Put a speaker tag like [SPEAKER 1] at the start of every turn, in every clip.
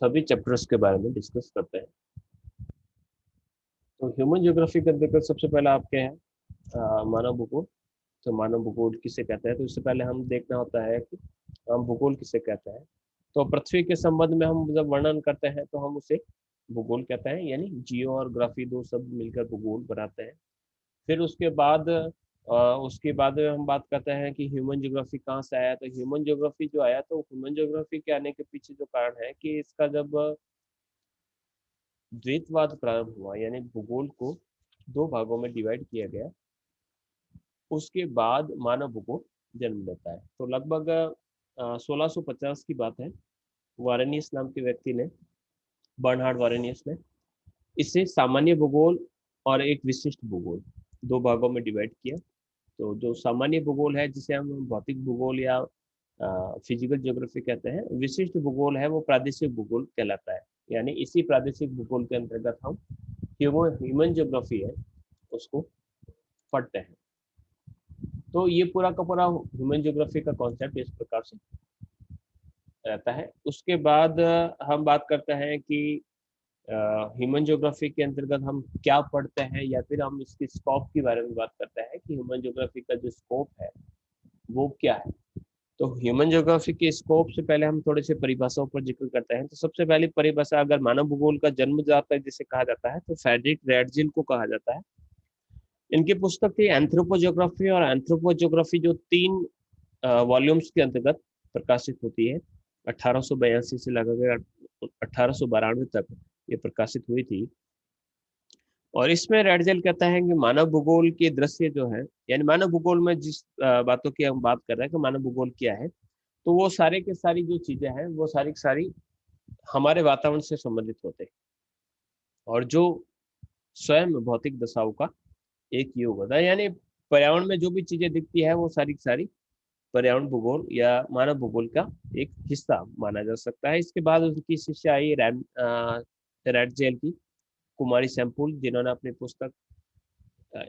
[SPEAKER 1] सभी चैप्टर्स के बारे में डिस्कस करते हैं। तो ह्यूमन ज्योग्राफी के अंतर्गत सबसे पहला आपके हैं मानव भूगोल। तो मानव भूगोल किसे कहते हैं, तो इससे पहले हम देखना होता है कि हम भूगोल किसे कहते हैं। तो पृथ्वी के संबंध में हम जब वर्णन करते हैं तो हम उसे भूगोल कहते हैं, यानी जियो और ग्राफी दो शब्द मिलकर भूगोल बनाते हैं। फिर उसके बाद हम बात करते हैं कि ह्यूमन ज्योग्राफी कहाँ से आया। तो ह्यूमन ज्योग्राफी जो आया, तो ह्यूमन ज्योग्राफी के आने के पीछे जो कारण है कि इसका जब द्वैतवाद प्रारंभ हुआ, यानी भूगोल को दो भागों में डिवाइड किया गया, उसके बाद मानव भूगोल जन्म लेता है। तो लगभग 1650 की बात है। वारेनियस नाम के व्यक्ति ने, बर्नहार्ड वारेनियस ने इसे सामान्य भूगोल और एक विशिष्ट भूगोल दो भागों में डिवाइड किया। तो जो सामान्य भूगोल है, जिसे हम भौतिक भूगोल या फिजिकल ज्योग्राफी कहते हैं, विशिष्ट भूगोल है वो प्रादेशिक भूगोल कहलाता है। यानी इसी प्रादेशिक भूगोल के अंतर्गत हम ह्यूमन ज्योग्राफी है उसको पढ़ते हैं। तो ये पूरा का पूरा ह्यूमन ज्योग्राफी का कॉन्सेप्ट इस प्रकार से रहता है। उसके बाद हम बात करते हैं कि ह्यूमन ज्योग्राफी के अंतर्गत हम क्या पढ़ते हैं, या फिर हम इसकी स्कोप के बारे में बात करते हैं कि ह्यूमन ज्योग्राफी का जो स्कोप है वो क्या है। तो ह्यूमन ज्योग्राफी के स्कोप से पहले हम थोड़े से परिभाषाओं पर जिक्र करते हैं। तो सबसे पहली परिभाषा, अगर मानव भूगोल का जन्मदाता जिसे कहा जाता है, तो फ्रेडरिक रैडजिल को कहा जाता है। इनकी पुस्तक थी एंथ्रोपोज्योग्राफी, और एंथ्रोपोज्योग्राफी जो 3 वॉल्यूम्स के अंतर्गत प्रकाशित होती है। 1882 से लगभग 1892 तक ये प्रकाशित हुई थी। और इसमें रेडजेल कहता है कि मानव भूगोल के दृश्य जो है, यानी मानव भूगोल में जिस बातों की हम बात कर रहे हैं कि मानव भूगोल क्या है, तो वो सारे के सारी जो चीजें हैं वो सारी की सारी हमारे वातावरण से संबंधित होते हैं, और जो स्वयं भौतिक दशाओं का एक योग होता है। यानी पर्यावरण में जो भी चीजें दिखती है वो सारी की सारी पर्यावरण भूगोल या मानव भूगोल का एक हिस्सा माना जा सकता है। इसके बाद उनकी शिष्या आई रेडजेल की, कुमारी सैमपुल, जिन्होंने अपनी पुस्तक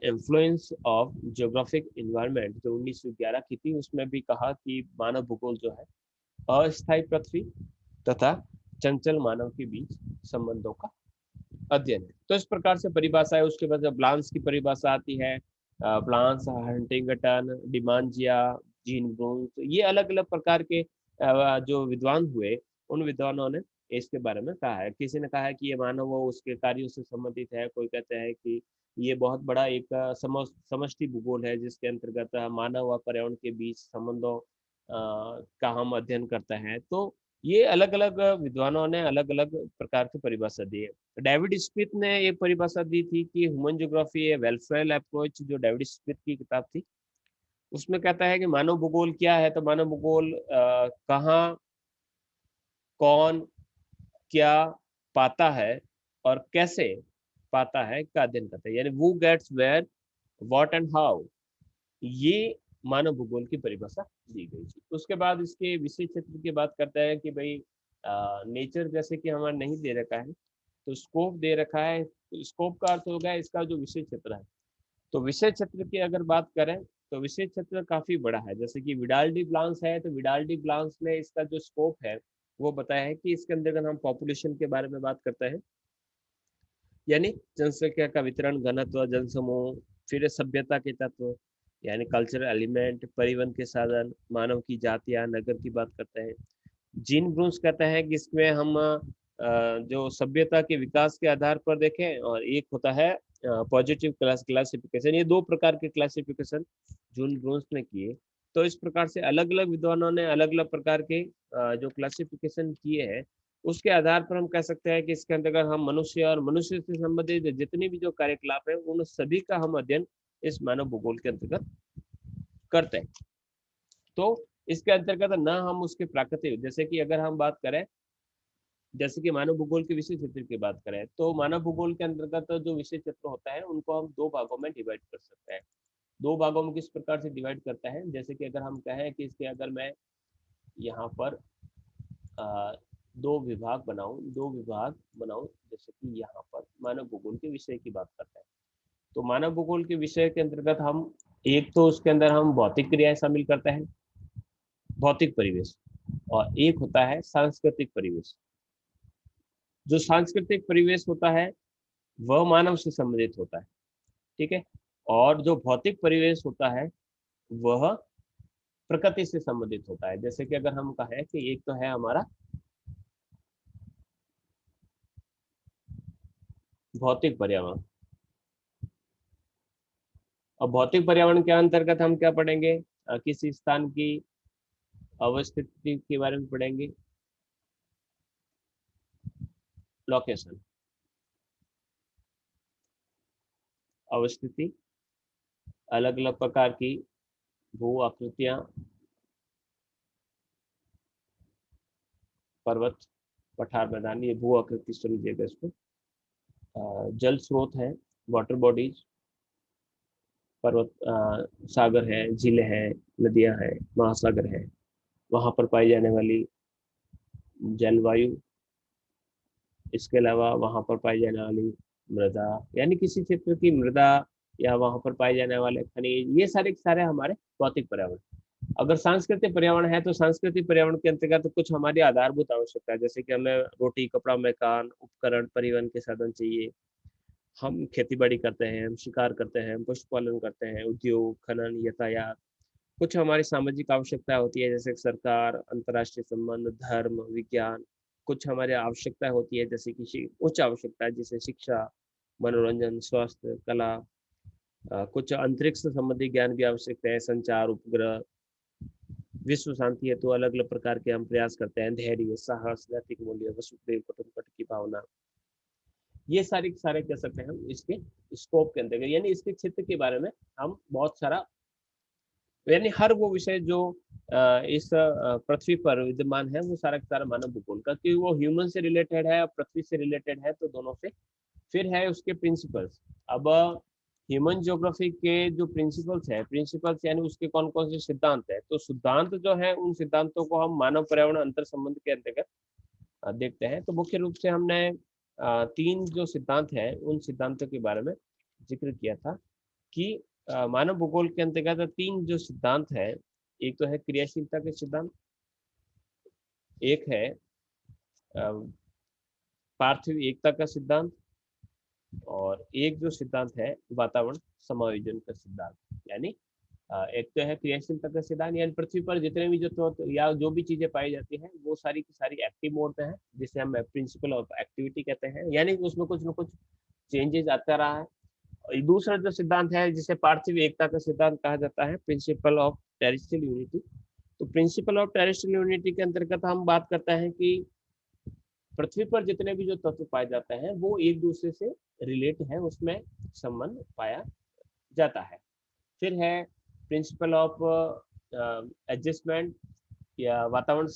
[SPEAKER 1] इन्फ्लुएंस ऑफ जियोग्राफिक इन्वायरमेंट जो 1911 की थी, उसमें भी कहा कि मानव भूगोल जो है अस्थायी पृथ्वी तथा चंचल मानव के बीच संबंधों का अध्ययन है। तो इस प्रकार से परिभाषा है। उसके बाद ब्लांस की परिभाषा आती है, ब्लांस, हंटिंगटन, डिमांजिया, जीन ब्रून्स, ये अलग अलग प्रकार के जो विद्वान हुए, उन विद्वानों ने इसके बारे में कहा है। किसी ने कहा है कि ये मानव वो उसके कार्यों से संबंधित है, कोई कहते हैं कि ये बहुत बड़ा एक समष्टि भूगोल है जिसके अंतर्गत मानव और पर्यावरण के बीच संबंधों का हम अध्ययन करते हैं। तो ये अलग अलग विद्वानों ने अलग अलग प्रकार की परिभाषा दी है। डेविड स्मिथ ने एक परिभाषा दी थी कि ह्यूमन ज्योग्राफी ए वेलफेयर अप्रोच, जो डेविड स्मिथ की किताब थी, उसमें कहता है कि मानव भूगोल क्या है। तो मानव भूगोल कहाँ, कौन, क्या पाता है और कैसे पाता है का अध्ययन करता है, यानी वो gets where, what and how, ये मानव भूगोल की परिभाषा दी गई थी। उसके बाद इसके विषय क्षेत्र की बात करते हैं कि भाई नेचर जैसे कि हमारा नहीं दे रखा है, तो स्कोप दे रखा है। तो स्कोप का अर्थ हो गया इसका जो विषय क्षेत्र है। तो विषय क्षेत्र की अगर बात करें तो विषय क्षेत्र काफी बड़ा है। जैसे कि विडाल डी ब्लांस है, तो विडाल डी ब्लांस ने इसका जो स्कोप है वो बताया है कि इसके अंदर हम पॉपुलेशन के बारे में बात करते हैं, यानी जनसंख्या का वितरण, घनत्व, जनसमूह, फिर सभ्यता के तत्व यानी कल्चरल एलिमेंट, परिवहन के साधन, मानव की जातियां, नगर की बात करते हैं। जीन ब्रून्स कहते हैं कि इसमें हम जो सभ्यता के विकास के आधार पर देखें, और एक होता है पॉजिटिव क्लासिफिकेशन। ये दो प्रकार के क्लासिफिकेशन जून ब्रून्स ने किए। तो इस प्रकार से अलग अलग विद्वानों ने अलग अलग प्रकार के जो क्लासिफिकेशन किए हैं, उसके आधार पर हम कह सकते हैं कि इसके अंतर्गत हम मनुष्य और मनुष्य से संबंधित जितने भी जो कार्यकलाप है उन सभी का हम अध्ययन इस मानव भूगोल के अंतर्गत करते हैं। तो इसके अंतर्गत न हम उसके प्राकृतिक, जैसे कि अगर हम बात करें, जैसे कि मानव भूगोल के विषय क्षेत्र की बात करें, तो मानव भूगोल के अंतर्गत जो विषय क्षेत्र होता है उनको हम दो भागों में डिवाइड कर सकते हैं। दो भागों में किस प्रकार से डिवाइड करता है, जैसे कि अगर हम कहें कि इसके अगर मैं यहाँ पर दो विभाग बनाऊं, जैसे कि यहाँ पर मानव भूगोल के विषय की बात करते हैं। तो मानव भूगोल के विषय के अंतर्गत हम एक तो उसके अंदर हम भौतिक क्रियाएं शामिल करते हैं, भौतिक परिवेश, और एक होता है सांस्कृतिक परिवेश। जो सांस्कृतिक परिवेश होता है वह मानव से संबंधित होता है, ठीक है। और जो भौतिक परिवेश होता है वह प्रकृति से संबंधित होता है। जैसे कि अगर हम कहें कि एक तो है हमारा भौतिक पर्यावरण, और भौतिक पर्यावरण के अंतर्गत हम क्या पढ़ेंगे, किसी स्थान की अवस्थिति के बारे में पढ़ेंगे, लोकेशन, अवस्थिति, अलग अलग प्रकार की भू आकृतियां, पर्वत, पठार, मैदान, ये भू आकृति समझिएगा इसको। जल स्रोत है, वाटर बॉडीज, पर्वत, सागर है, झीलें हैं, नदियां हैं, महासागर है, वहां पर पाई जाने वाली जलवायु, इसके अलावा वहां पर पाई जाने वाली मृदा, यानी किसी क्षेत्र की मृदा या वहां पर पाए जाने वाले खनिज, ये सारे के सारे हमारे भौतिक पर्यावरण। अगर सांस्कृतिक पर्यावरण है तो सांस्कृतिक पर्यावरण के अंतर्गत तो कुछ हमारी आधारभूत आवश्यकता है, जैसे कि हमें रोटी, कपड़ा, मकान, उपकरण, परिवहन के साधन चाहिए। हम खेती बाड़ी करते हैं, हम शिकार करते हैं, हम पशुपालन करते हैं, उद्योग, खनन, यातायात। कुछ हमारी सामाजिक आवश्यकताएं होती है, जैसे संस्कार, अंतर्राष्ट्रीय संबंध, धर्म, विज्ञान। कुछ हमारी आवश्यकताएं होती है, जैसे कि उच्च आवश्यकता है, जैसे शिक्षा, मनोरंजन, स्वास्थ्य, कला। कुछ अंतरिक्ष संबंधी ज्ञान की आवश्यकता है, संचार, उपग्रह, विश्व शांति है तो अलग अलग प्रकार के हम प्रयास करते हैं, धैर्य, साहस, नैतिक मूल्य, वसुप्रेम, कुटुंब की भावना। ये सारे सारे कह सकते हैं हम इसके स्कोप के अंदर, यानी इसके क्षेत्र के बारे में हम बहुत सारा, यानी हर वो विषय जो इस पृथ्वी पर विद्यमान है वो सारा का सारा मानव भूगोल का, क्योंकि वो ह्यूमन से रिलेटेड है और पृथ्वी से रिलेटेड है, तो दोनों से। फिर है उसके प्रिंसिपल्स। अब ह्यूमन ज्योग्राफी के जो प्रिंसिपल्स है, प्रिंसिपल्स यानी उसके कौन कौन से सिद्धांत है, तो सिद्धांत जो है उन सिद्धांतों को हम मानव पर्यावरण अंतर संबंध के अंतर्गत देखते हैं। तो मुख्य रूप से हमने तीन जो सिद्धांत है उन सिद्धांतों के बारे में जिक्र किया था कि मानव भूगोल के अंतर्गत तीन जो सिद्धांत है, एक तो है क्रियाशीलता के सिद्धांत, एक है पार्थिव एकता का सिद्धांत, और एक जो सिद्धांत है वातावरण समायोजन का सिद्धांत। यानी एक तो है क्रियाशीलता का सिद्धांत, यानी पृथ्वी पर जितने भी जो तो या जो भी चीजें पाई जाती हैं वो सारी की सारी एक्टिव मोड पे है, जिसे हम प्रिंसिपल ऑफ एक्टिविटी कहते हैं, यानी उसमें कुछ ना कुछ चेंजेस आता रहा है। और दूसरा जो सिद्धांत है जिसे पार्थिव एकता का सिद्धांत कहा जाता है, प्रिंसिपल ऑफ टेरेस्ट्रियल यूनिटी। तो प्रिंसिपल ऑफ टेरेस्ट्रियल यूनिटी के अंतर्गत हम बात करते हैं कि पृथ्वी पर जितने भी जो तत्व पाए जाते हैं वो एक दूसरे से रिलेट है, उसमें संबंध पाया जाता है। फिर है प्रिंसिपल ऑफ एडजस्टमेंट या वातावरण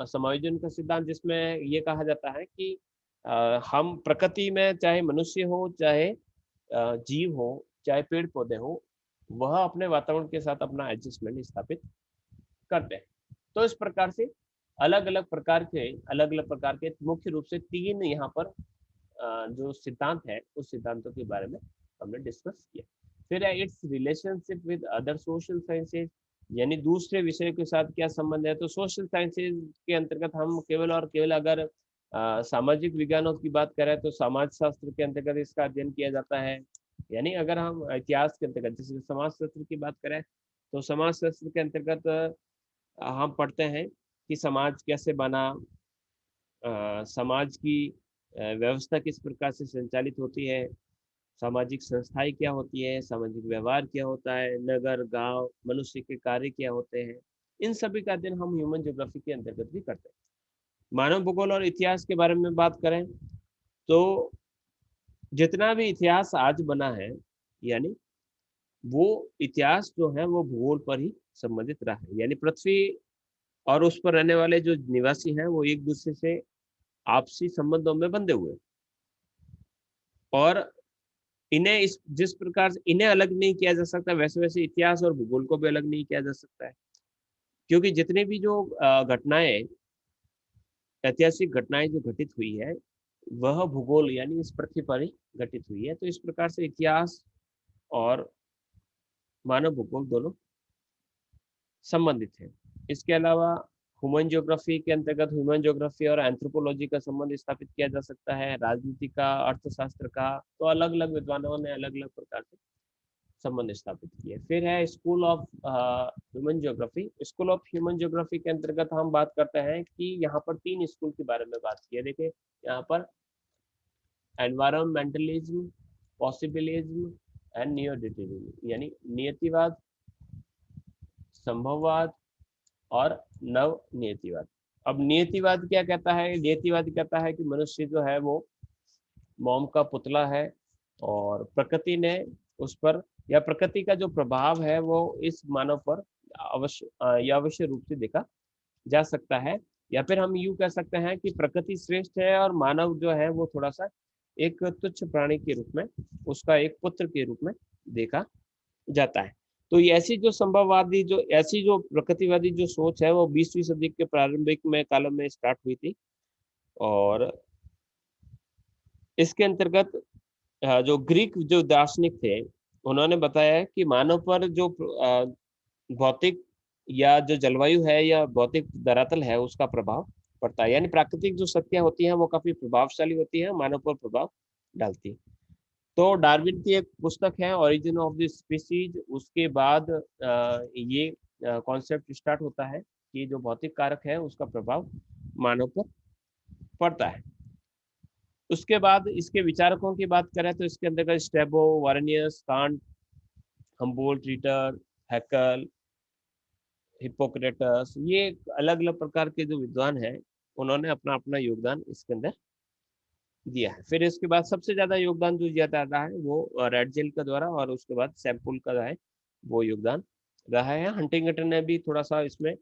[SPEAKER 1] समायोजन का सिद्धांत, जिसमें ये कहा जाता है कि हम प्रकृति में, चाहे मनुष्य हो, चाहे जीव हो, चाहे पेड़ पौधे हो, वह अपने वातावरण के साथ अपना एडजस्टमेंट स्थापित करते हैं। तो इस प्रकार से अलग अलग प्रकार के मुख्य रूप से तीन यहाँ पर जो सिद्धांत है उस सिद्धांतों के बारे में हमने डिस्कस किया। फिर है it's relationship with other social sciences, यानी दूसरे विषय के साथ क्या संबंध है। तो सोशल साइंसेज के अंतर्गत हम केवल और केवल अगर सामाजिक विज्ञानों की बात करें तो समाज शास्त्र के अंतर्गत इसका अध्ययन किया जाता है। यानी अगर हम इतिहास के अंतर्गत जैसे समाज शास्त्र की बात करें तो समाज शास्त्र के अंतर्गत हम पढ़ते हैं कि समाज कैसे बना, समाज की व्यवस्था किस प्रकार से संचालित होती है, सामाजिक संस्थाएं क्या होती है, सामाजिक व्यवहार क्या होता है, नगर, गांव, मनुष्य के कार्य क्या होते हैं। इन सभी का अध्ययन हम ह्यूमन ज्योग्राफी के अंतर्गत भी करते हैं। मानव भूगोल और इतिहास के बारे में बात करें तो जितना भी इतिहास आज बना है, यानी वो इतिहास जो है वो भूगोल पर ही संबंधित रहा है। यानी पृथ्वी और उस पर रहने वाले जो निवासी हैं वो एक दूसरे से आपसी संबंधों में बंधे हुए, और इन्हें इस जिस प्रकार से इन्हें अलग नहीं किया जा सकता, वैसे वैसे इतिहास और भूगोल को भी अलग नहीं किया जा सकता है। क्योंकि जितने भी जो घटनाएं, ऐतिहासिक घटनाएं जो घटित हुई है वह भूगोल यानी इस पृथ्वी पर ही घटित हुई है। तो इस प्रकार से इतिहास और मानव भूगोल दोनों संबंधित है। इसके अलावा ह्यूमन ज्योग्राफी के अंतर्गत ह्यूमन ज्योग्राफी और एंथ्रोपोलॉजी का संबंध स्थापित किया जा सकता है, राजनीति का, अर्थशास्त्र का। तो अलग अलग विद्वानों ने अलग अलग प्रकार से संबंध स्थापित किए। फिर है school of human geography. School of human geography के अंतर्गत हम बात करते हैं कि यहाँ पर 3 स्कूल के बारे में बात की है। देखिए यहाँ पर एनवायरमेंटलिज्म, पॉसिबिलिज्म एंड नियोडिटिज्म, यानी नियतिवाद, संभववाद और नव नियतिवाद। अब नियतिवाद क्या कहता है? नियतिवाद कहता है कि मनुष्य जो है वो मोम का पुतला है और प्रकृति ने उस पर, या प्रकृति का जो प्रभाव है वो इस मानव पर अवश्य रूप से देखा जा सकता है। या फिर हम यूं कह सकते हैं कि प्रकृति श्रेष्ठ है और मानव जो है वो थोड़ा सा एक तुच्छ प्राणी के रूप में, उसका एक पुत्र के रूप में देखा जाता है। तो ये ऐसी जो संभववादी, जो ऐसी जो प्रकृतिवादी जो सोच है वो 20वीं सदी के प्रारंभिक में काल में स्टार्ट हुई थी। और इसके अंतर्गत जो ग्रीक जो दार्शनिक थे उन्होंने बताया कि मानव पर जो भौतिक या जो जलवायु है या भौतिक धरातल है उसका प्रभाव पड़ता है। यानी प्राकृतिक जो शक्तियां होती हैं वो काफी प्रभावशाली होती है, मानव पर प्रभाव डालती है। तो डार्विन की एक पुस्तक है ओरिजिन ऑफ द स्पीसीज, उसके बाद ये कॉन्सेप्ट स्टार्ट होता है कि जो भौतिक कारक है उसका प्रभाव मानव पर पड़ता है। उसके बाद इसके विचारकों की बात करें तो इसके अंतर्गत स्टेबो, वारेनियस, कांट, हम्बोल्ट, रीटर, हैकल, हिप्पोक्रेटस, ये अलग अलग प्रकार के जो विद्वान हैं उन्होंने अपना अपना योगदान इसके अंदर दिया है। फिर इसके बाद सबसे ज्यादा योगदान जो दिया जाता है वो रेडजेल का द्वारा, और उसके बाद सैम्पुल का है वो योगदान रहा है। हंटिंगटन ने भी थोड़ा सा इसमें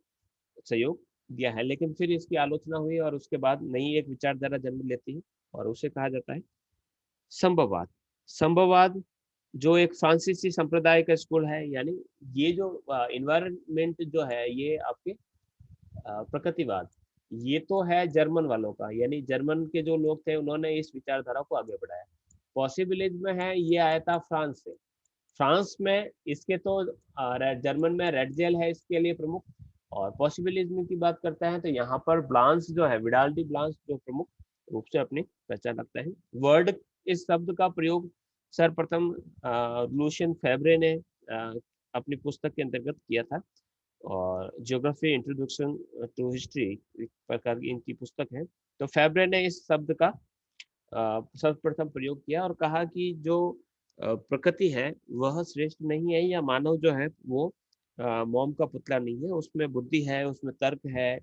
[SPEAKER 1] सहयोग दिया है, लेकिन फिर इसकी आलोचना हुई और उसके बाद नई एक विचारधारा जन्म लेती है और उसे कहा जाता है संभववाद। संभववाद जो एक फ्रांसीसी संप्रदाय का स्कूल है, यानी ये जो इन्वायरमेंट जो है ये आपके प्रकृतिवाद, ये तो है जर्मन वालों का, यानी जर्मन के जो लोग थे उन्होंने इस विचारधारा को आगे बढ़ाया। पॉसिबिलिज्म है, ये आया था फ्रांस से। फ्रांस में इसके तो जर्मन में रेडजेल है इसके लिए प्रमुख। और पॉसिबिलिज्म की बात करते हैं तो यहाँ पर ब्लांस जो है, विडाल डी ब्लांस, जो प्रमुख रूप से अपनी पहचान रखता है। वर्ड इस शब्द का प्रयोग सर्वप्रथम लूशियन फेब्रे ने अपनी पुस्तक के अंतर्गत किया था। और ज्योग्राफी इंट्रोडक्शन टू हिस्ट्री एक प्रकार की इनकी पुस्तक है। तो फेब्रे ने इस शब्द का सर्वप्रथम प्रयोग किया और कहा कि जो प्रकृति है वह श्रेष्ठ नहीं है, या मानव जो है वो मोम का पुतला नहीं है, उसमें बुद्धि है, उसमें तर्क है,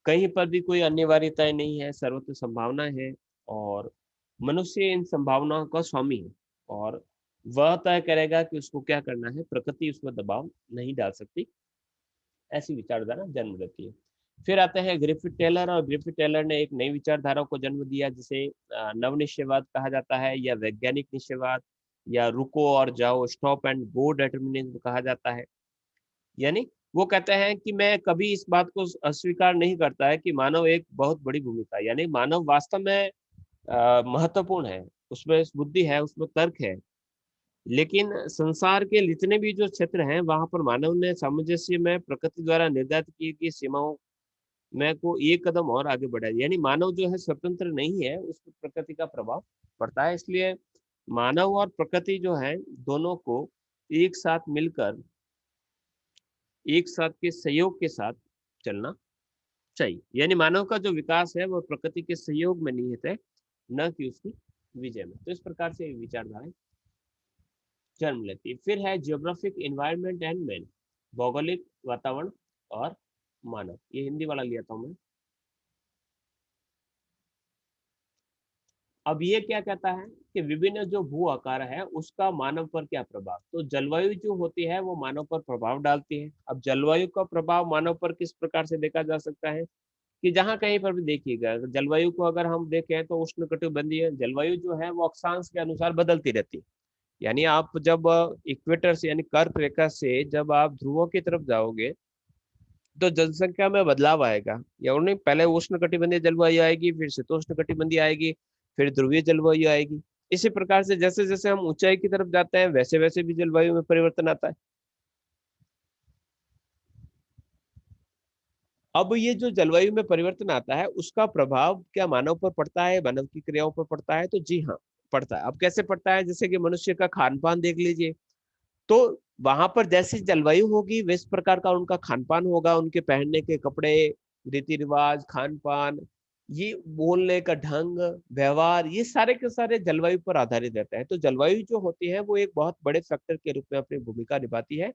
[SPEAKER 1] कहीं पर भी कोई अनिवार्यताएं नहीं है, सर्वत्र संभावना है। और मनुष्य इन संभावनाओं का स्वामी है और वह तय करेगा कि उसको क्या करना है, प्रकृति उसमें दबाव नहीं डाल सकती। ऐसी विचारधारा जन्म लेती है। फिर आते हैं ग्रिफिथ टेलर, और ग्रिफिथ टेलर ने एक नई विचारधारा को जन्म दिया जिसे नवनिश्चयवाद कहा जाता है, या वैज्ञानिक निश्चयवाद, या रुको और जाओ, स्टॉप एंड गो डिटर्मिनिज्म कहा जाता है। यानी वो कहते हैं कि मैं कभी इस बात को अस्वीकार नहीं करता है कि मानव एक बहुत बड़ी भूमिका, यानी मानव वास्तव में महत्वपूर्ण है, उसमें बुद्धि है, उसमें तर्क है, लेकिन संसार के जितने भी जो क्षेत्र हैं वहां पर मानव ने सामंजस्य में प्रकृति द्वारा निर्धारित की गई सीमाओं में को एक कदम और आगे बढ़ाया। यानी मानव जो है स्वतंत्र नहीं है, उस पर प्रकृति का प्रभाव पड़ता है। इसलिए मानव और प्रकृति जो है दोनों को एक साथ मिलकर, एक साथ के सहयोग के साथ चलना चाहिए। यानी मानव का जो विकास है वो प्रकृति के सहयोग में निहित है, न कि उसकी विजय में। तो इस प्रकार से विचारधाराएं जन्म लेती है। फिर है जियोग्राफिक एनवायरनमेंट एंड मैन, भौगोलिक वातावरण और मानव। ये हिंदी वाला लिया था मैं। अब ये क्या कहता है कि विभिन्न जो भू आकार है उसका मानव पर क्या प्रभाव। तो जलवायु जो होती है वो मानव पर प्रभाव डालती है। अब जलवायु का प्रभाव मानव पर किस प्रकार से देखा जा सकता है कि जहाँ कहीं पर भी देखिएगा जलवायु को अगर हम देखें तो उष्णकटिबंधीय जलवायु जो है वो अक्षांश के अनुसार बदलती रहती है। यानी आप जब इक्वेटर से, यानी कर्क रेखा से जब आप ध्रुवों की तरफ जाओगे तो जनसंख्या में बदलाव आएगा। या उन्हें पहले उष्णकटिबंधीय जलवायु आएगी, फिर शीतोष्णकटिबंधीय आएगी, फिर ध्रुवीय जलवायु आएगी। इसी प्रकार से जैसे जैसे हम ऊंचाई की तरफ जाते हैं वैसे वैसे भी जलवायु में परिवर्तन आता है। अब ये जो जलवायु में परिवर्तन आता है उसका प्रभाव क्या मानव पर पड़ता है, मानव की क्रियाओं पर पड़ता है? तो जी हाँ, पड़ता है। अब कैसे पड़ता है? जैसे कि मनुष्य का खान पान देख लीजिए, तो वहां पर जैसी जलवायु होगी वैस प्रकार का उनका खान पान होगा, उनके पहनने के कपड़े, रीति रिवाज, खान पान, ये बोलने का ढंग, व्यवहार, ये सारे के सारे जलवायु पर आधारित रहता है। तो जलवायु जो होती है वो एक बहुत बड़े फैक्टर के रूप में अपनी भूमिका निभाती है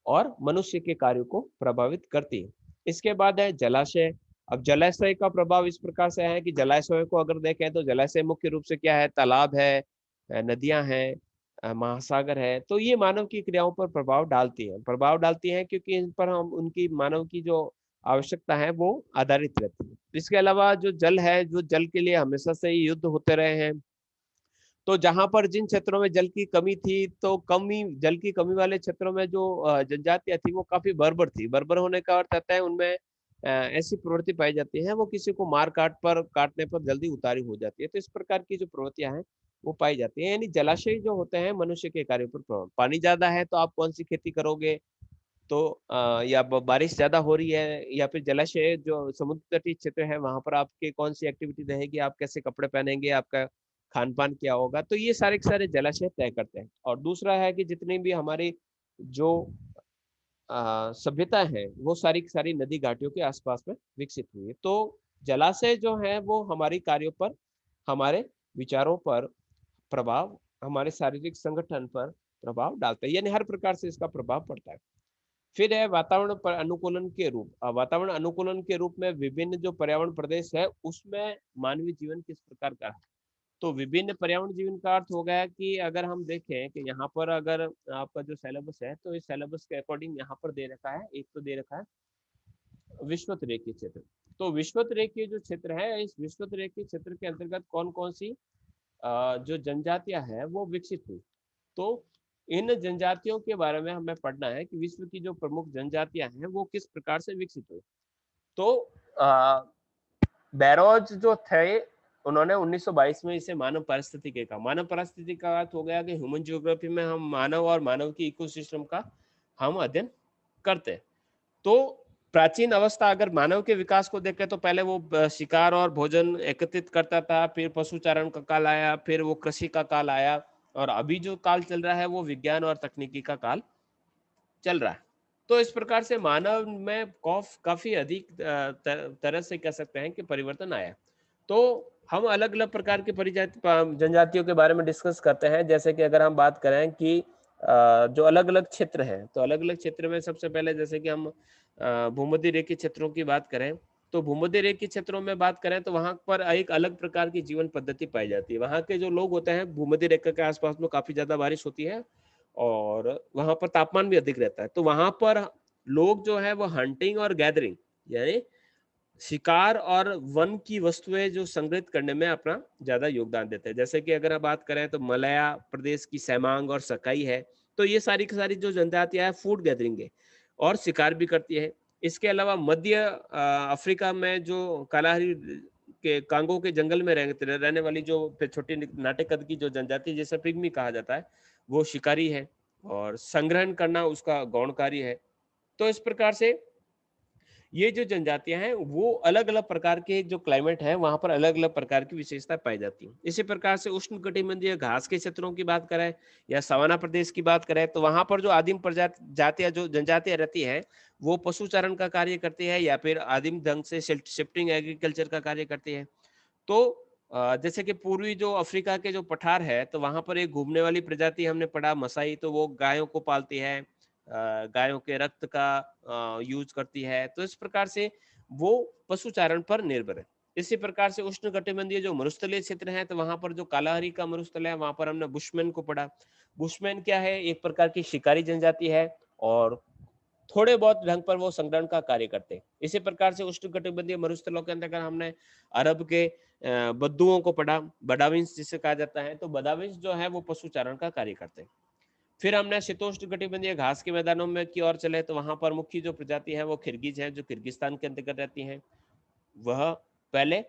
[SPEAKER 1] और मनुष्य के कार्यों को प्रभावित करती है। इसके बाद है जलाशय। अब जलाशय का प्रभाव इस प्रकार से है कि जलाशय को अगर देखें तो जलाशय मुख्य रूप से क्या है? तालाब है, नदियां हैं, महासागर है। तो ये मानव की क्रियाओं पर प्रभाव डालती हैं क्योंकि इन पर हम उनकी मानव की जो आवश्यकता है वो आधारित रहती है। इसके अलावा जो जल है, जो जल के लिए हमेशा से ही युद्ध होते रहे हैं। तो जहां पर जिन क्षेत्रों में जल की कमी थी, तो कमी जल की कमी वाले क्षेत्रों में जो जनजातियां थी वो काफी बर्बर थी। बर्बर होने का अर्थ आता है उनमें ऐसी प्रवृत्ति पाई जाती है, वो किसी को मार काटने पर जल्दी उतारी हो जाती है। तो इस प्रकार की जो प्रवृत्तियां हैं वो पाई जाती है। यानी जलाशय जो होते हैं मनुष्य के कार्यों पर प्रभाव। पानी ज्यादा है तो आप कौन सी खेती करोगे? तो या बारिश ज्यादा हो रही है, या फिर जलाशय जो समुद्र तटीय क्षेत्र है वहां पर आपके कौन सी एक्टिविटी रहेगी, आप कैसे कपड़े पहनेंगे, आपका खान पान क्या होगा, तो ये सारे के सारे जलाशय तय करते हैं। और दूसरा है कि जितनी भी हमारी जो सभ्यता है वो सारी की सारी नदी घाटियों के आसपास में विकसित हुई है। तो जलाशय जो है वो हमारी कार्यों पर, हमारे विचारों पर प्रभाव, हमारे शारीरिक संगठन पर प्रभाव डालता है, यानी हर प्रकार से इसका प्रभाव पड़ता है। फिर है वातावरण पर अनुकूलन के रूप। वातावरण अनुकूलन के रूप में विभिन्न जो पर्यावरण प्रदेश है उसमें मानवीय जीवन किस प्रकार का है। तो विभिन्न पर्यावरण जीवन का अर्थ हो गया कि अगर हम देखें कि यहाँ पर अगर आपका जो सिलेबस है तो इस सिलेबस के अकॉर्डिंग यहाँ पर दे रखा है, एक तो दे रखा है विश्वत रेखीय क्षेत्र। तो विश्वत रेखीय जो क्षेत्र है, इस विश्वत रेखीय क्षेत्र के अंतर्गत कौन कौन सी जो जनजातियां हैं वो विकसित हुई। तो इन जनजातियों के बारे में हमें पढ़ना है कि विश्व की जो प्रमुख जनजातियां हैं वो किस प्रकार से विकसित हुई। तो बैरोज जो थे उन्होंने 1922 में इसे मानव पारिस्थितिकी कहा। मानव पारिस्थितिकी का अर्थ हो गया कि ह्यूमन जियोग्राफी में हम मानव और मानव की इकोसिस्टम का हम अध्ययन करते हैं। तो प्राचीन अवस्था अगर मानव के विकास को देखें तो पहले वो शिकार और भोजन एकत्रित करता था, फिर पशुचारण का काल आया, फिर वो कृषि का काल आया, और अभी जो काल चल रहा है वो विज्ञान और तकनीकी का काल चल रहा है। तो इस प्रकार से मानव में काफी अधिक तरह से कह सकते हैं कि परिवर्तन आया। तो हम अलग अलग प्रकार के जनजातियों के बारे में डिस्कस करते हैं। जैसे कि अगर हम बात करें कि जो अलग अलग क्षेत्र है, तो अलग अलग क्षेत्र में सबसे पहले जैसे कि हम भूमध्य रेखीय क्षेत्रों की बात करें, तो भूमध्य रेखीय क्षेत्रों में बात करें तो वहां पर एक अलग प्रकार की जीवन पद्धति पाई जाती है। वहां के जो लोग होते हैं, भूमध्य रेखा के आसपास में काफी ज्यादा बारिश होती है और वहां पर तापमान भी अधिक रहता है। तो वहां पर लोग जो है वो हंटिंग और गैदरिंग, यानी शिकार और वन की वस्तुएं जो संग्रहित करने में अपना ज्यादा योगदान देते हैं। जैसे कि अगर आप बात करें तो मलया प्रदेश की सेमांग और सकाई है, तो ये सारी की सारी जो जनजातियां है फूड गैदरिंग है और शिकार भी करती है। इसके अलावा मध्य अफ्रीका में जो कालाहारी के कांगो के जंगल में रहने वाली जो छोटी नाटे कद की जो जनजाति जिसे पिग्मी कहा जाता है, वो शिकारी है और संग्रहण करना उसका गौण कार्य है। तो इस प्रकार से ये जो जनजातियां हैं वो अलग अलग प्रकार के जो क्लाइमेट है वहां पर अलग अलग प्रकार की विशेषता पाई जाती है। इसी प्रकार से उष्ण कटिबंधीय घास के क्षेत्रों की बात करें या सवाना प्रदेश की बात करें तो वहां पर जो आदिम प्रजाति जातियां जो जनजातियां रहती है वो पशुचारण का कार्य करती है या फिर आदिम ढंग से शिफ्टिंग एग्रीकल्चर का कार्य करती है। तो जैसे कि पूर्वी जो अफ्रीका के जो पठार है तो वहां पर एक घूमने वाली प्रजाति हमने पढ़ा मसाई, तो वो गायों को पालती है, गायों के रक्त का यूज करती है। तो इस प्रकार से वो पशुचारण पर निर्भर है। इसी प्रकार से उष्ण कटिबंधीय जो मरुस्थलीय क्षेत्र है तो वहां पर जो कालाहारी का मरुस्थल है वहां पर हमने बुशमैन को पढ़ा। बुशमैन क्या है? एक प्रकार की शिकारी जनजाति है और थोड़े बहुत ढंग पर वो संग्रहण का कार्य करते हैं। इसी प्रकार से उष्णकटिबंधीय मरुस्थलों के अंतर्गत हमने अरब के बद्दुओं को पढ़ा, बडाविंस जिसे कहा जाता है। तो बडाविंस जो है वो पशुचारण का कार्य करते हैं। फिर हमने शीतोष्ण कटिबंधीय घास के मैदानों में की ओर चले तो वहां पर मुख्य जो प्रजाति है वो किर्गिज है, जो किर्गिस्तान के अंतर्गत रहती हैं। वह पहले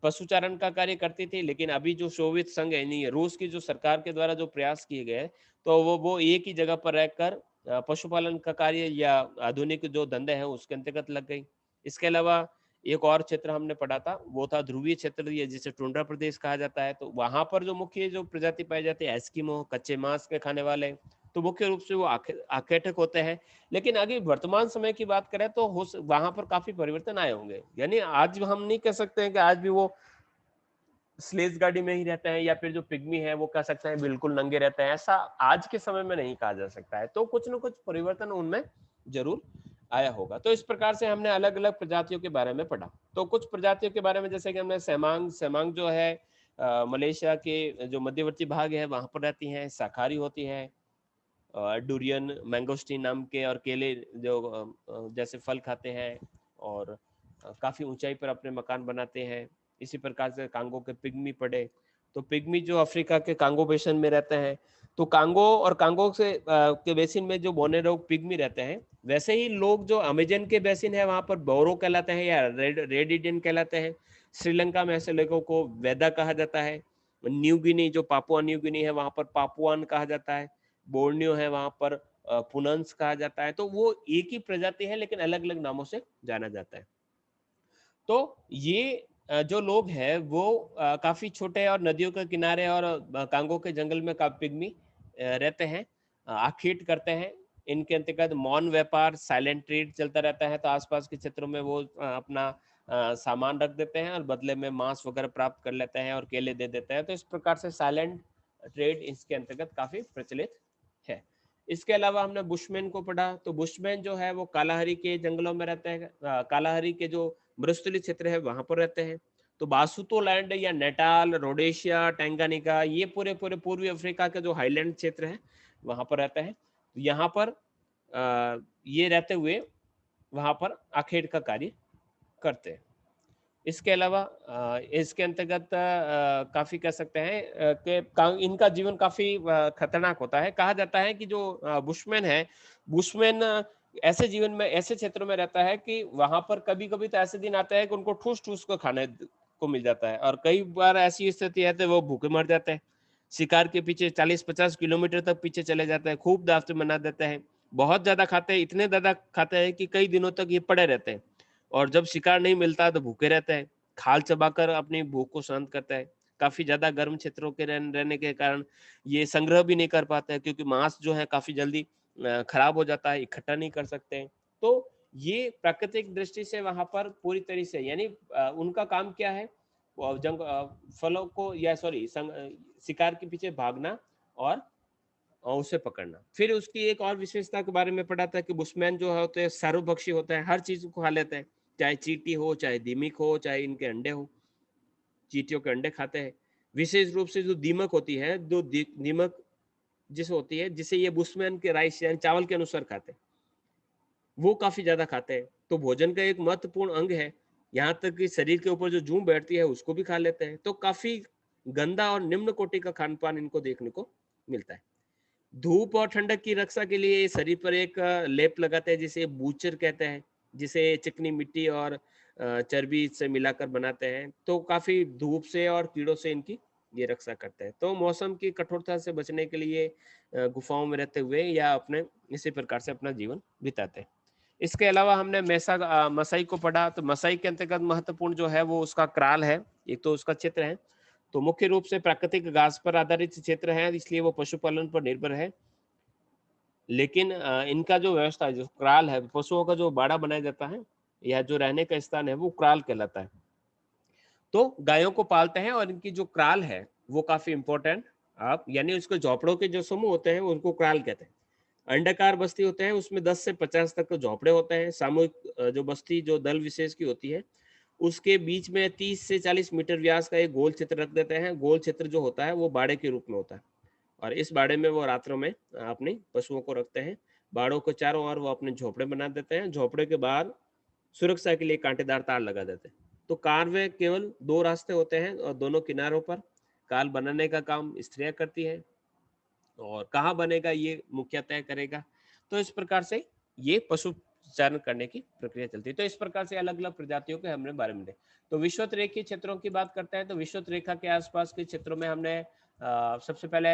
[SPEAKER 1] पशुचारण का कार्य करती थी, लेकिन अभी जो सोवियत संघ यानी रूस की जो सरकार के द्वारा जो प्रयास किए गए तो वो एक ही जगह पर रहकर पशुपालन का कार्य या आधुनिक जो धंधे हैं उसके अंतर्गत लग गई। इसके अलावा एक और क्षेत्र हमने पढ़ा था, वो था ध्रुवीय क्षेत्र, ये जिसे टुंड्रा प्रदेश कहा जाता है। तो वहां पर जो मुख्य जो प्रजाति पाई जाती है एस्किमो, कच्चे मांस के खाने वाले, तो मुख्य रूप से वो आखेटक होते हैं। लेकिन अगर वर्तमान समय की बात करें तो वहां पर काफी परिवर्तन आए होंगे। यानी आज हम नहीं कह सकते हैं कि आज भी वो स्लेज गाड़ी में ही रहते हैं, या फिर जो पिग्मी है वो कह सकते हैं बिल्कुल नंगे रहते हैं, ऐसा आज के समय में नहीं कहा जा सकता है। तो कुछ न कुछ परिवर्तन उनमें जरूर आया होगा। तो इस प्रकार से हमने अलग अलग प्रजातियों के बारे में पढ़ा। तो कुछ प्रजातियों के बारे में जैसे कि हमने सेमांग, सेमांग जो है मलेशिया के जो मध्यवर्ती भाग है वहां पर रहती हैं, शाकाहारी होती है। डुरियन, मैंगोस्टीन नाम के और केले जो जैसे फल खाते हैं, और काफी ऊंचाई पर अपने मकान बनाते हैं। इसी प्रकार से कांगो के पिग्मी पड़े, तो पिग्मी जो अफ्रीका के कांगो बेसिन में रहते हैं। तो कांगो और कांगो से के बेसिन में जो बोनेरो पिग्मी रहते हैं, वैसे ही लोग जो अमेजन के बेसिन है वहां पर बोरो कहलाते हैं या रेड इंडियन कहलाते हैं। श्रीलंका में ऐसे लोगों को वेदा कहा जाता है। न्यू गिनी, जो पापुआ न्यू गिनी है, वहां पर पापुआन कहा जाता है। बोर्नियो है, वहां पर पुनंस कहा जाता है। तो वो एक ही प्रजाति है लेकिन अलग अलग नामों से जाना जाता है। तो ये जो लोग हैं वो काफी छोटे और नदियों के किनारे और कांगो के जंगल में पिग्मी रहते हैं, आखेट करते हैं। इनके अंतर्गत मौन व्यापार, साइलेंट ट्रेड चलता रहता है। तो आसपास के क्षेत्रों में वो अपना सामान रख देते हैं और बदले में मांस वगैरह प्राप्त कर लेते हैं और केले दे देते हैं। तो इस प्रकार से साइलेंट ट्रेड इसके अंतर्गत काफी प्रचलित है। इसके अलावा हमने बुशमैन को पढ़ा। तो बुशमैन जो है वो कालाहारी के जंगलों में रहते हैं, कालाहारी के जो मरुस्थलीय क्षेत्र है वहां पर रहते हैं। तो बासुतो लैंड या नेटाल, रोडेशिया, टैंगानिका, ये पूरे पूरे पूर्वी अफ्रीका के जो हाईलैंड क्षेत्र है वहां पर रहते हैं। तो यहाँ पर ये रहते हुए वहां पर आखेट का कार्य करते हैं। इसके अलावा इसके अंतर्गत काफी कह सकते हैं कि इनका जीवन काफी खतरनाक होता है। कहा जाता है कि जो बुशमैन है, बुशमैन ऐसे जीवन में, ऐसे क्षेत्रों में रहता है कि वहां पर कभी कभी तो ऐसे दिन आता है कि उनको ठूस ठूस को खाने को मिल जाता है, और कई बार ऐसी स्थिति है तो वो भूखे मर जाते हैं। शिकार के पीछे 40-50 किलोमीटर तक पीछे चले जाते हैं, खूब दावतें मना देते हैं, बहुत ज्यादा खाते हैं, इतने ज्यादा खाते हैं कि कई दिनों तक ये पड़े रहते हैं, और जब शिकार नहीं मिलता तो भूखे रहते हैं, खाल चबाकर अपनी भूख को शांत करता है। काफी ज्यादा गर्म क्षेत्रों के रहने के कारण ये संग्रह भी नहीं कर पाता है, क्योंकि मांस जो है काफी जल्दी खराब हो जाता है, इकट्ठा नहीं कर सकते हैं। तो ये प्राकृतिक दृष्टि से वहां पर पूरी तरह से, यानी उनका काम क्या है, फलों को या सॉरी शिकार के पीछे भागना और उसे पकड़ना। फिर उसकी एक और विशेषता के बारे में पढ़ा था कि बुशमैन जो होते हैं सर्वभक्षी होते हैं, हर चीज को खा लेते हैं, चाहे चींटी हो, चाहे दीमक हो, चाहे इनके अंडे हो। चींटियों के अंडे खाते हैं। विशेष रूप से जो दीमक होती है, जो दीमक जिस होती है, जिसे ये बुशमैन के राइस यानी चावल के अनुसार खाते हैं, वो काफी ज्यादा खाते हैं। तो भोजन का एक महत्वपूर्ण अंग है। यहाँ तक कि शरीर के ऊपर जो जूं बैठती है उसको भी खा लेते हैं। तो काफी गंदा और निम्न कोटि का खान पान इनको देखने को मिलता है। धूप और ठंडक की रक्षा के लिए शरीर पर एक लेप लगाते हैं जिसे बूचर कहते हैं, जिसे चिकनी मिट्टी और चर्बी से मिलाकर बनाते हैं। तो काफी धूप से और कीड़ों से इनकी ये रक्षा करते हैं। तो मौसम की कठोरता से बचने के लिए गुफाओं में रहते हुए या अपने इसी प्रकार से अपना जीवन बिताते हैं। इसके अलावा हमने मसाई को पढ़ा। तो मसाई के अंतर्गत महत्वपूर्ण जो है वो उसका क्राल है, एक तो उसका चित्र है। तो मुख्य रूप से प्राकृतिक घास पर आधारित क्षेत्र है, इसलिए वो पशुपालन पर निर्भर है। लेकिन इनका जो व्यवस्था है, जो क्राल है, पशुओं का जो बाड़ा बनाया जाता है या जो रहने का स्थान है वो क्राल कहलाता है। तो गायों को पालते हैं और इनकी जो क्राल है वो काफी इंपॉर्टेंट, आप यानी उसके झोपड़ों के जो समूह होते हैं उनको क्राल कहते हैं। अंडाकार बस्ती होते हैं, उसमें 10 से 50 तक के झोपड़े होते हैं। सामूहिक जो बस्ती जो दल विशेष की होती है, उसके बीच में 30 से 40 मीटर व्यास का एक गोल क्षेत्र रख देते हैं। गोल क्षेत्र जो होता है वो बाड़े के रूप में होता है, और इस बाड़े में वो रात्रों में अपने पशुओं को रखते हैं। बाड़ों के चारों ओर वो अपने झोपड़े बना देते हैं। झोपड़े के बाद सुरक्षा के लिए कांटेदार तार लगा देते हैं। तो कार में केवल 2 रास्ते होते हैं और दोनों किनारों पर काल बनाने का काम स्त्रियां करती है, और कहाँ बनेगा ये मुखिया तय करेगा। तो इस प्रकार से ये पशु चारण करने की प्रक्रिया चलती है। तो इस प्रकार से अलग अलग प्रजातियों के हमने बारे में देखा। तो विषुवत रेखीय क्षेत्रों की बात करते हैं। तो विषुवत रेखा के आसपास के क्षेत्रों में हमने सबसे पहले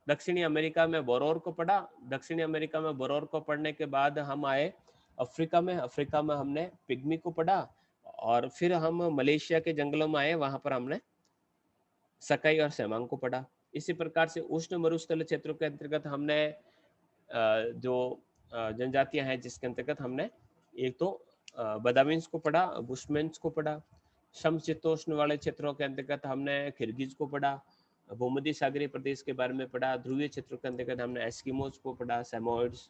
[SPEAKER 1] दक्षिणी अमेरिका में बोरोर को पढ़ा। दक्षिणी अमेरिका में बोरोर को पढ़ने के बाद हम आए अफ्रीका में हमने पिग्मी को पढ़ा, और फिर हम मलेशिया के जंगलों में आए, वहां पर हमने सकाई और सेमांग को पढ़ा। इसी प्रकार से उष्ण मरुस्थलीय क्षेत्रों के अंतर्गत हमने जो जनजातियां हैं जिसके अंतर्गत हमने एक तो बदामीन्स को पढ़ा, बुशमेन्स को पढ़ा। समशीतोष्ण वाले क्षेत्रों के अंतर्गत हमने किर्गिज को पढ़ा, भूमध्य सागरीय प्रदेश के बारे में पढ़ा। ध्रुवीय क्षेत्रों के अंतर्गत हमने एस्किमोज को पढ़ा, सेमोइड्स,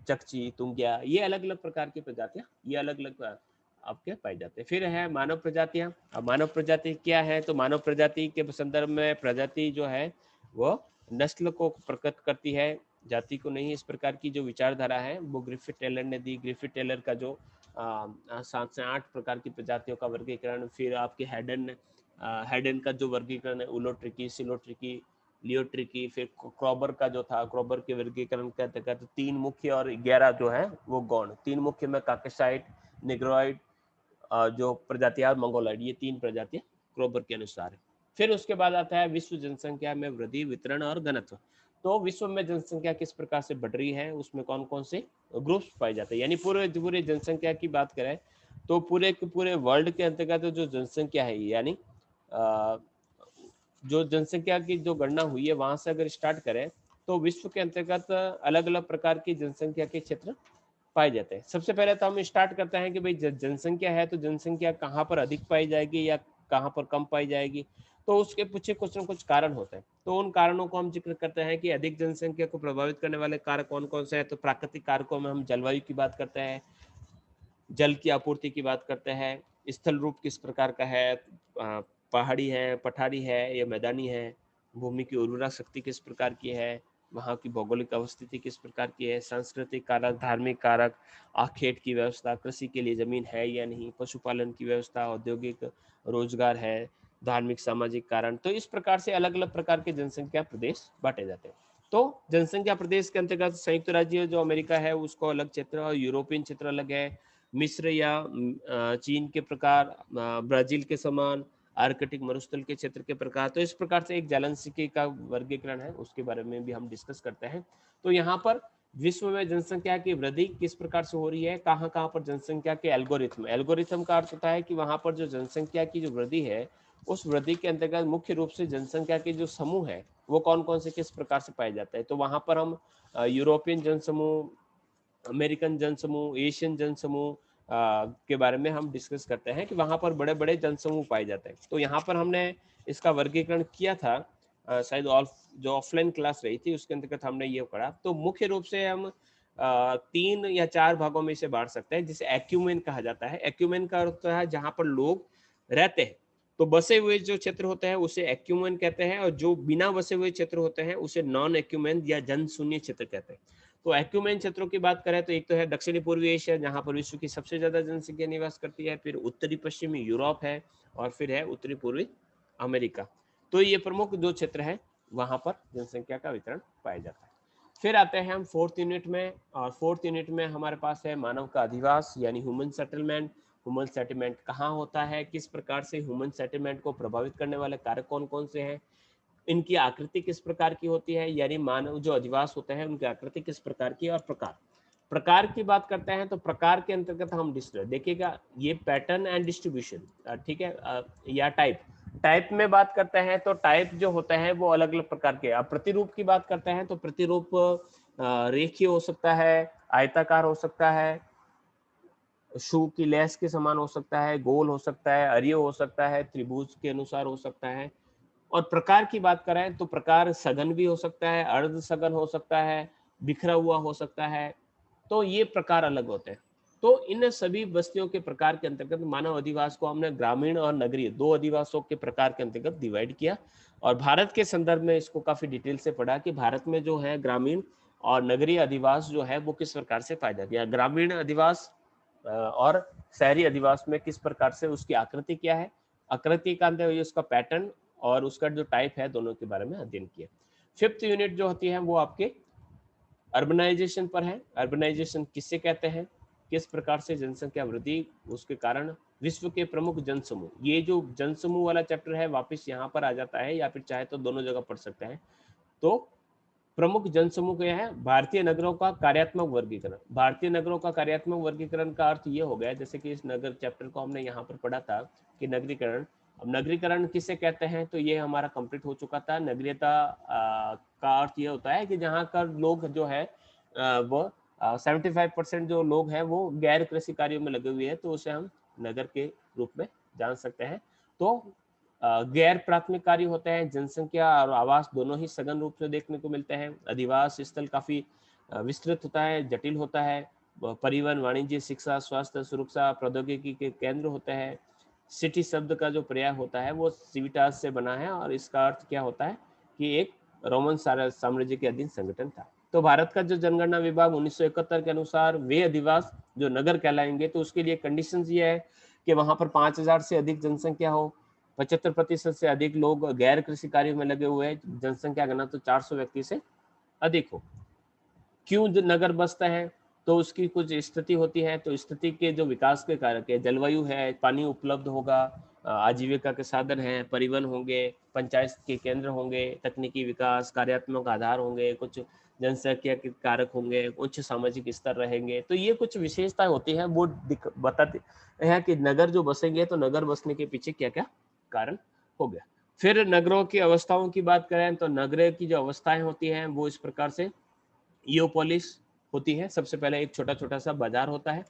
[SPEAKER 1] चकची, तुंगिया, ये अलग अलग प्रकार की प्रजातियां, ये अलग अलग आपके पाए जाते हैं। फिर है मानव प्रजातियां। अब मानव प्रजाति क्या है, तो मानव प्रजाति के संदर्भ में प्रजाति जो है वो नस्ल को प्रकट करती है, जाति को नहीं। इस प्रकार की जो विचारधारा है वो ग्रिफिथ टेलर ने दी। ग्रिफिथ टेलर का जो 7 से 8 प्रकार की प्रजातियों का वर्गीकरण, फिर आपके हैडन का जो वर्गीकरण है, उलोट्रिकी, सिलोट्रिकी, लियोट्रिकी, फिर क्रॉबर का जो था, क्रॉबर के वर्गीकरण के अंतर्गत 3 मुख्य और 11 जो है वो गौण। 3 मुख्य में काकेसाइट, निग्रोइड, जो प्रजातियां, मंगोलॉइड, ये 3 प्रजातियां क्रॉबर के अनुसार है। फिर उसके बाद आता है विश्व जनसंख्या में वृद्धि, वितरण और घनत्व। तो विश्व में जनसंख्या किस प्रकार से बढ़ रही है, उसमें कौन कौन से ग्रुप्स पाए जाते हैं, यानी पूरे जनसंख्या की बात करें तो पूरे वर्ल्ड के अंतर्गत जो जनसंख्या है, यानी जो जनसंख्या की जो गणना हुई है वहां से अगर स्टार्ट करें तो विश्व के अंतर्गत अलग अलग प्रकार की जनसंख्या के क्षेत्र पाए जाते हैं। सबसे पहले तो हम स्टार्ट करते हैं कि भाई जनसंख्या है तो जनसंख्या कहाँ पर अधिक पाई जाएगी या कहाँ पर कम पाई जाएगी। तो उसके पीछे कुछ न कुछ कारण होते हैं, तो उन कारणों को हम जिक्र करते हैं कि अधिक जनसंख्या को प्रभावित करने वाले कारक कौन कौन से हैं। तो प्राकृतिक कारकों में हम जलवायु की बात करते हैं, जल की आपूर्ति की बात करते हैं, स्थल रूप किस प्रकार का है, पहाड़ी है, पठारी है या मैदानी है, भूमि की उर्वरा शक्ति किस प्रकार की है, वहाँ की भौगोलिक अवस्थिति किस प्रकार की है, सांस्कृतिक कारक, धार्मिक कारक, आखेट की व्यवस्था, कृषि के लिए जमीन है या नहीं, पशुपालन की व्यवस्था, औद्योगिक रोजगार है, धार्मिक सामाजिक कारण। तो इस प्रकार से अलग अलग प्रकार के जनसंख्या प्रदेश बांटे जाते हैं। तो जनसंख्या प्रदेश के अंतर्गत संयुक्त राज्य जो अमेरिका है उसको अलग क्षेत्र और यूरोपियन क्षेत्र अलग है, मिस्र या चीन के प्रकार, ब्राजील के समान, आर्कटिक मरुस्थल के क्षेत्र के प्रकार। तो इस प्रकार से एक जालंसिकी का वर्गीकरण है, उसके बारे में भी हम डिस्कस करते हैं। तो यहाँ पर विश्व में जनसंख्या की वृद्धि किस प्रकार से हो रही है, कहाँ कहाँ पर जनसंख्या के एल्गोरिथम का अर्थ होता है कि वहाँ पर जो जनसंख्या की जो वृद्धि है उस वृद्धि के अंतर्गत मुख्य रूप से जनसंख्या के जो समूह है वो कौन कौन से किस प्रकार से पाए जाते हैं। तो वहाँ पर हम यूरोपियन जनसमूह, अमेरिकन जनसमूह, एशियन जनसमूह के बारे में हम डिस्कस करते हैं कि वहाँ पर बड़े बड़े जनसमूह पाए जाते हैं। तो यहाँ पर हमने इसका वर्गीकरण किया था, शायद जो ऑफलाइन क्लास रही थी उसके अंतर्गत हमने ये पढ़ा। तो मुख्य रूप से हम 3 या 4 भागों में इसे बांट सकते हैं, जिसे एक्यूमेन कहा जाता है। एक्यूमेन का अर्थ है जहाँ पर लोग रहते हैं, तो बसे हुए जो क्षेत्र होते हैं उसे एक्यूमेन कहते हैं, और जो बिना बसे हुए क्षेत्र होते हैं उसे नॉन एक्यूमेन या जन शून्य क्षेत्र कहते हैं। तो एक्यूमेन क्षेत्रों की बात करें तो एक तो है दक्षिणी पूर्वी एशिया, जहां पर विश्व की सबसे ज्यादा जनसंख्या निवास करती है, फिर उत्तरी पश्चिमी यूरोप है, और फिर है उत्तरी पूर्वी अमेरिका। तो ये प्रमुख जो क्षेत्र है वहां पर जनसंख्या का वितरण पाया जाता है। फिर आते हैं हम 4th यूनिट में, और 4th यूनिट में हमारे पास है मानव का अधिवास यानी ह्यूमन सेटलमेंट। ह्यूमन सेटलमेंट कहाँ होता है, किस प्रकार से ह्यूमन सेटलमेंट को प्रभावित करने वाले कारक कौन कौन से हैं, इनकी आकृति किस प्रकार की होती है, यानी मानव जो अधिवास होते हैं उनकी आकृति किस प्रकार की, और प्रकार की बात करते हैं तो प्रकार के अंतर्गत हम देखिएगा ये पैटर्न एंड डिस्ट्रीब्यूशन, ठीक है, या टाइप में बात करते हैं तो टाइप जो होता है वो अलग अलग प्रकार के। अब प्रतिरूप की बात करते हैं तो प्रतिरूप रेखीय हो सकता है, आयताकार हो सकता है, शू की लेस के समान हो सकता है, गोल हो सकता है, अरिय हो सकता है, त्रिभुज के अनुसार हो सकता है। और प्रकार की बात करें तो प्रकार सघन भी हो सकता है, अर्ध सघन हो सकता है, बिखरा हुआ हो सकता है। तो ये प्रकार अलग होते हैं। तो इन सभी बस्तियों के प्रकार के अंतर्गत मानव अधिवास को हमने ग्रामीण और नगरीय 2 अधिवासों के प्रकार के अंतर्गत डिवाइड किया, और भारत के संदर्भ में इसको काफी डिटेल से पढ़ा कि भारत में जो है ग्रामीण और नगरीय अधिवास जो है वो किस प्रकार से पाया जाता है। ग्रामीण अधिवास और शहरी अधिवास में किस प्रकार से उसकी आकृति क्या है, आकृति का अंत है उसका पैटर्न और उसका जो टाइप है, दोनों के बारे में अध्ययन किया। 5th यूनिट जो होती है वो आपके अर्बनाइजेशन पर है। अर्बनाइजेशन किससे कहते हैं, किस प्रकार से जनसंख्या वृद्धि, उसके कारण विश्व के प्रमुख जनसमूह। ये जो जनसमूह वाला चैप्टर है वापस यहाँ पर आ जाता है, या फिर चाहे तो दोनों जगह पढ़ सकते हैं। तो प्रमुख जनसमूह क्या है? भारतीय नगरों का कार्यात्मक वर्गीकरण। भारतीय नगरों का कार्यात्मक वर्गीकरण का अर्थ ये हो गया, जैसे कि इस नगर चैप्टर को हमने यहाँ पर पढ़ा था कि नगरीकरण। अब नगरीकरण किसे कहते हैं, तो ये हमारा कंप्लीट हो चुका था। नगरीयता का अर्थ ये होता है कि जहाँ का लोग जो है वो 75% जो लोग हैं वो गैर कृषि कार्यों में लगे हुए हैं, तो उसे हम नगर के रूप में जान सकते हैं। तो गैर प्राथमिक कार्य होते हैं, जनसंख्या और आवास दोनों ही सघन रूप से देखने को मिलते हैं। अधिवास स्थल काफी विस्तृत होता है, जटिल होता है। परिवहन, वाणिज्य, शिक्षा, स्वास्थ्य, सुरक्षा, प्रौद्योगिकी के केंद्र होते हैं। सिटी शब्द का जो प्रयोग होता है वो सिविटास से बना है, और इसका अर्थ क्या होता है कि एक रोमन साम्राज्य के अधीन संगठन था। तो भारत का जो जनगणना विभाग 1971 के अनुसार वे अधिवास जो नगर कहलाएंगे, तो उसके लिए कंडीशन ये है कि वहां पर 5000 से अधिक जनसंख्या हो, 75% से अधिक लोग गैर कृषि कार्यों में लगे हुए हैं, जनसंख्या घनत्व तो 400 व्यक्ति से अधिक हो। क्यों नगर बसता है, तो उसकी कुछ स्थिति होती है। तो स्थिति के जो विकास के कारक है, जलवायु है, पानी उपलब्ध होगा, आजीविका के साधन हैं, परिवहन होंगे, पंचायत के केंद्र होंगे, तकनीकी विकास, कार्यात्मक आधार होंगे, कुछ जनसंख्या के कारक होंगे, उच्च सामाजिक स्तर रहेंगे। तो ये कुछ विशेषताएं होती हैं, वो बताते हैं कि नगर जो बसेंगे, तो नगर बसने के पीछे क्या क्या कारण हो गया। फिर नगरों की अवस्थाओं की बात करें, तो नगर की जो अवस्थाएं होती हैं वो इस प्रकार से ईओपोलिस होती है। सबसे पहले एक छोटा छोटा सा बाजार होता है,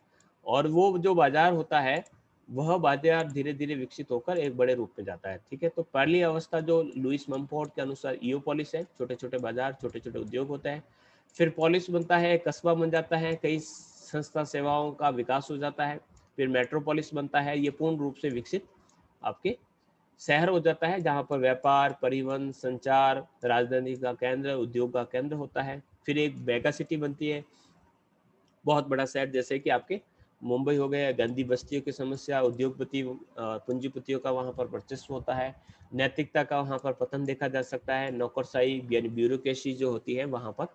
[SPEAKER 1] और वो जो बाजार होता है वह बाजार धीरे धीरे विकसित होकर एक बड़े रूप में जाता है। ठीक है, तो पहली अवस्था जो लुइस मम्फोर्ड के अनुसार ईओपोलिस है, छोटे छोटे बाजार, छोटे छोटे उद्योग होते हैं। फिर पोलिस बनता है, कस्बा बन जाता है, कई संस्था सेवाओं का विकास हो जाता है। फिर मेट्रोपोलिस बनता है, ये पूर्ण रूप से विकसित आपके शहर हो जाता है, जहाँ पर व्यापार, परिवहन, संचार, राजधानी का केंद्र, उद्योग का केंद्र होता है। फिर एक मेगा सिटी बनती है, बहुत बड़ा शहर, जैसे कि आपके मुंबई हो गया। गांधी बस्तियों की समस्या, उद्योगपति पूंजीपतियों का वहाँ पर वर्चस्व होता है। नैतिकता का वहाँ पर पतन देखा जा सकता है। नौकरशाही यानी ब्यूरोक्रेसी जो होती है वहाँ पर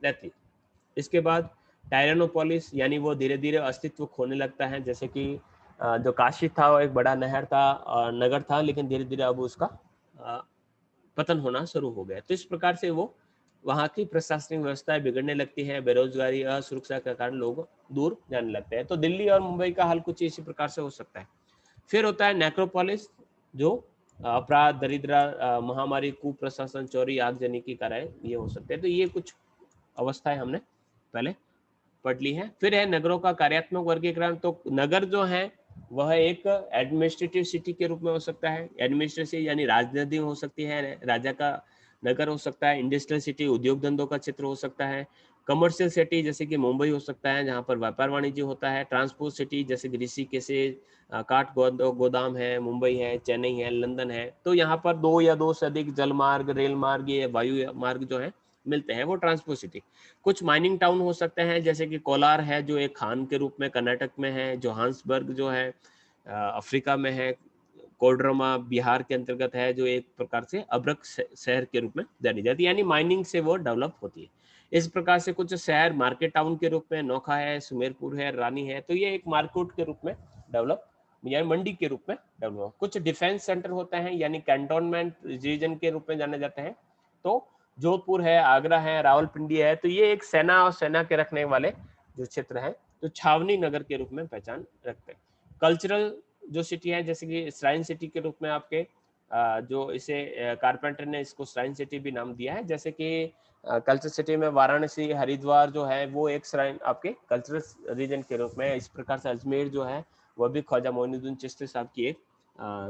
[SPEAKER 1] रहती है। इसके बाद टायरेनोपोलिस, यानी वो धीरे धीरे अस्तित्व खोने लगता है। जैसे कि जो काशी था वो एक बड़ा नहर था, नगर था, लेकिन धीरे धीरे अब उसका पतन होना शुरू हो गया। तो इस प्रकार से वो वहाँ की प्रशासनिक व्यवस्थाएं बिगड़ने लगती है, बेरोजगारी, असुरक्षा के कारण लोग दूर जाने लगते हैं। तो दिल्ली और मुंबई का हाल कुछ इसी प्रकार से हो सकता है। फिर होता है नेक्रोपोलिस, जो अपराध, दरिद्र, महामारी, कुप्रशासन, चोरी, आगजनी की कारण ये हो सकते हैं। तो ये कुछ अवस्थाएं हमने पहले पढ़ ली है। फिर है नगरों का कार्यात्मक वर्गीकरण। तो नगर जो है वह एक एडमिनिस्ट्रेटिव सिटी के रूप में हो सकता है। एडमिनिस्ट्रेटिव यानी राजधानी हो सकती है, राजा का नगर हो सकता है। इंडस्ट्रियल सिटी, उद्योग धंधों का क्षेत्र हो सकता है। कमर्शियल सिटी जैसे कि मुंबई हो सकता है, जहाँ पर व्यापार वाणिज्य होता है। ट्रांसपोर्ट सिटी जैसे कि ऋषिकेश से काठ गोदाम है, मुंबई है, चेन्नई है, लंदन है। तो यहाँ पर दो या दो से अधिक जल मार्ग, रेल मार्ग या वायु मार्ग जो है मिलते हैं, वो ट्रांसपोर्ट सिटी। कुछ माइनिंग टाउन हो सकते हैं, जैसे कि कोलार है जो एक खान के रूप में कर्नाटक में है। जोहान्सबर्ग जो है अफ्रीका में है। कोडरमा बिहार के अंतर्गत है, जो एक प्रकार से अब्रक शहर के रूप में जानी जाती है, यानी माइनिंग से वो डेवलप होती है। इस प्रकार से कुछ शहर मार्केट टाउन के रूप में, नोखा है, सुमेरपुर है, रानी है, तो ये एक मार्केट के रूप में डेवलप यानी मंडी के रूप में डेवलप। कुछ डिफेंस सेंटर होते हैं, यानी कैंटोनमेंट रीजन के रूप में जाने जाते हैं। तो जोधपुर है, आगरा है, रावलपिंडी है, तो ये एक सेना और सेना के रखने वाले जो क्षेत्र है, तो छावनी नगर के रूप में पहचान रखते हैं। कल्चरल जो सिटी है, जैसे कि श्राइन सिटी के रूप में आपके जो इसे कारपेंटर ने इसको श्राइन सिटी भी नाम दिया है। जैसे कि कल्चर सिटी में वाराणसी, हरिद्वार जो है वो एक श्राइन आपके कल्चरल रीजन के रूप में। इस प्रकार से अजमेर जो है वह भी ख्वाजा मोइनुद्दीन चिश्ती साहब की एक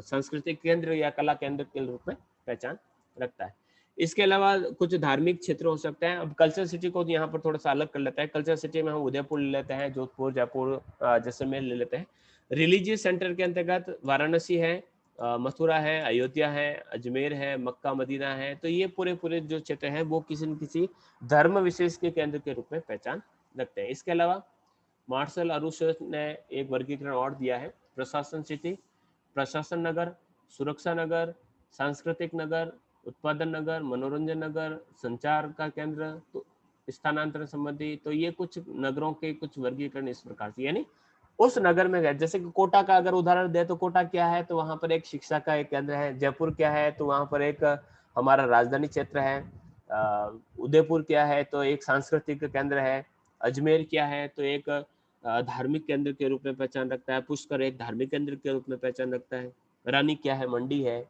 [SPEAKER 1] सांस्कृतिक केंद्र या कला केंद्र के रूप में पहचान रखता है। इसके अलावा कुछ धार्मिक क्षेत्र हो सकते हैं। अब कल्चर सिटी को यहाँ पर थोड़ा सा अलग कर लेता है। कल्चर सिटी में हम उदयपुर ले लेते हैं, जोधपुर, जयपुर, जैसलमेर ले लेते हैं। रिलीजियस सेंटर के अंतर्गत वाराणसी है, मथुरा है, अयोध्या है, अजमेर है, मक्का मदीना है। तो ये पूरे पूरे जो क्षेत्र हैं वो किसी न किसी धर्म विशेष के केंद्र के रूप में पहचान रखते हैं। इसके अलावा मार्शल अरुशेस ने एक वर्गीकरण और दिया है। प्रशासन सिटी, प्रशासन नगर, सुरक्षा नगर, सांस्कृतिक नगर, उत्पादन नगर, मनोरंजन नगर, संचार का केंद्र, तो स्थानांतरण संबंधी। तो ये कुछ नगरों के कुछ वर्गीकरण इस प्रकार से, यानी उस नगर में गए। जैसे कि कोटा का अगर उदाहरण दे, तो कोटा क्या है, तो वहां पर एक शिक्षा का एक केंद्र है। जयपुर क्या है, तो वहां पर एक हमारा राजधानी क्षेत्र है। उदयपुर क्या है तो एक सांस्कृतिक केंद्र है, अजमेर क्या है तो एक धार्मिक केंद्र के रूप में पहचान रखता है, पुष्कर एक धार्मिक केंद्र के रूप में पहचान रखता है, रानी क्या है मंडी है।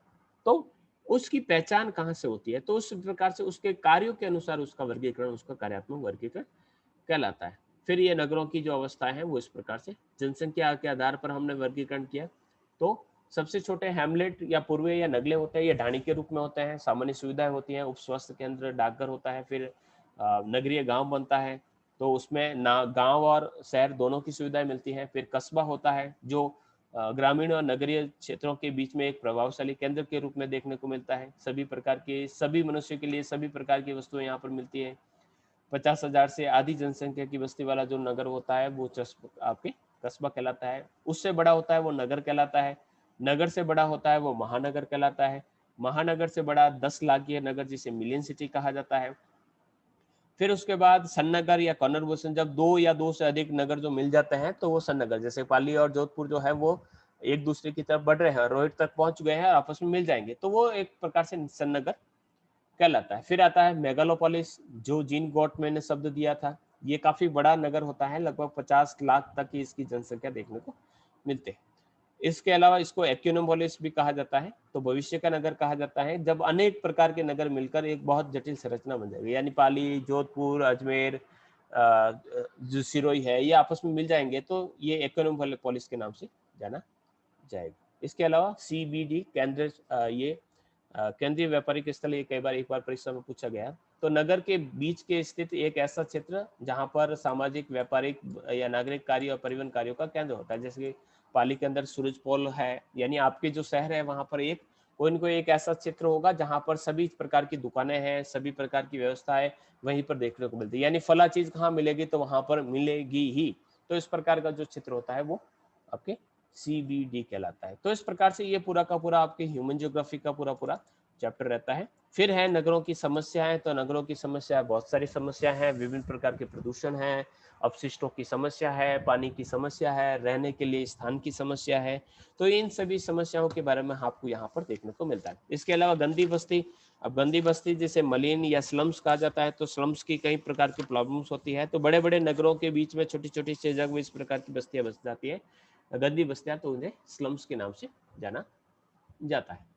[SPEAKER 1] तो उसकी पहचान कहाँ से होती है, तो उस प्रकार से उसके कार्यों के अनुसार उसका वर्गीकरण, उसका कार्यात्मक वर्गीकरण कहलाता है। फिर ये नगरों की जो अवस्थाएं हैं वो इस प्रकार से जनसंख्या के आधार पर हमने वर्गीकरण किया। तो सबसे छोटे हैमलेट या पूर्वे या नगले होते हैं, ये ढाणी के रूप में होते हैं, सामान्य सुविधाएं होती हैं, उप स्वास्थ्य केंद्र, डाकघर होता है, फिर नगरीय गांव बनता है, तो उसमें ना गांव और शहर दोनों की सुविधाएं मिलती हैं। फिर कस्बा होता है जो ग्रामीण और नगरीय क्षेत्रों के बीच में एक प्रभावशाली केंद्र के रूप में देखने को मिलता है। सभी प्रकार के, सभी मनुष्य के लिए सभी प्रकार की वस्तुएं यहाँ पर मिलती है। 50,000 से आधी जनसंख्या की बस्ती वाला जो नगर होता है वो आपके कस्बा कहलाता है। उससे बड़ा होता है वो नगर कहलाता है। नगर से बड़ा होता है वो महानगर कहलाता है। महानगर से बड़ा 10 लाखीय नगर जिसे मिलियन सिटी कहा जाता है। फिर उसके बाद सन्नगर या कॉन्वर्जेशन, जब दो या दो से अधिक नगर जो मिल जाते हैं तो वो सन्नगर, जैसे पाली और जोधपुर जो है वो एक दूसरे की तरफ बढ़ रहे हैं, रोहित तक पहुंच गए हैं, आपस में मिल जाएंगे, तो वो एक प्रकार से सन्नगर कहलाता है। फिर आता है मेगालोपोलिस, जो जीन गॉटमैन ने शब्द दिया था। ये काफी बड़ा नगर होता है, लगभग 50 लाख तक की इसकी जनसंख्या देखने को मिलते हैं। इसके अलावा इसको एक्योनोपोलिस भी कहा जाता है, तो भविष्य का नगर कहा जाता है जब अनेक प्रकार के नगर मिलकर एक बहुत जटिल संरचना बन जाएगी, यानी पाली, जोधपुर, अजमेर, जो सिरोही है, ये आपस में मिल जाएंगे, तो ये एक्योनोपोलिस के नाम से जाना जाएगा। इसके अलावा CBD केंद्र, ये केंद्रीय व्यापारिक स्थल, ये कई बार एक बार परीक्षा में पूछा गया। तो नगर के बीच के स्थित एक ऐसा क्षेत्र जहां पर सामाजिक, व्यापारिक या नागरिक कार्य और परिवहन कार्यों का केंद्र होता है। जैसे कि पाली के अंदर सूरजपोल है, यानी आपके जो शहर है वहां पर एक कोई न कोई एक ऐसा क्षेत्र होगा जहां पर सभी प्रकार की दुकानें हैं, सभी प्रकार की व्यवस्था है, वहीं पर देखने को मिलती है, यानी फला चीज कहाँ मिलेगी तो वहां पर मिलेगी ही। तो इस प्रकार का जो चित्र होता है वो आपके CBD कहलाता है। तो इस प्रकार से ये पूरा का पूरा आपके ह्यूमन ज्योग्राफी का पूरा पूरा चैप्टर रहता है। फिर है नगरों की समस्याएं, तो नगरों की समस्या बहुत सारी समस्या है, विभिन्न प्रकार के प्रदूषण है, अपशिष्टों की समस्या है, पानी की समस्या है, रहने के लिए स्थान की समस्या है। तो इन सभी समस्याओं के बारे में आपको यहाँ पर देखने को मिलता है। इसके अलावा गंदी बस्ती, अब गंदी बस्ती जिसे मलिन या स्लम्स कहा जाता है, तो स्लम्स की कई प्रकार की प्रॉब्लम्स होती है। तो बड़े बड़े नगरों के बीच में छोटी छोटी से जगह में इस प्रकार की बस्तियां बस जाती है, गंदी बस्तियां, तो उन्हें स्लम्स के नाम से जाना जाता है।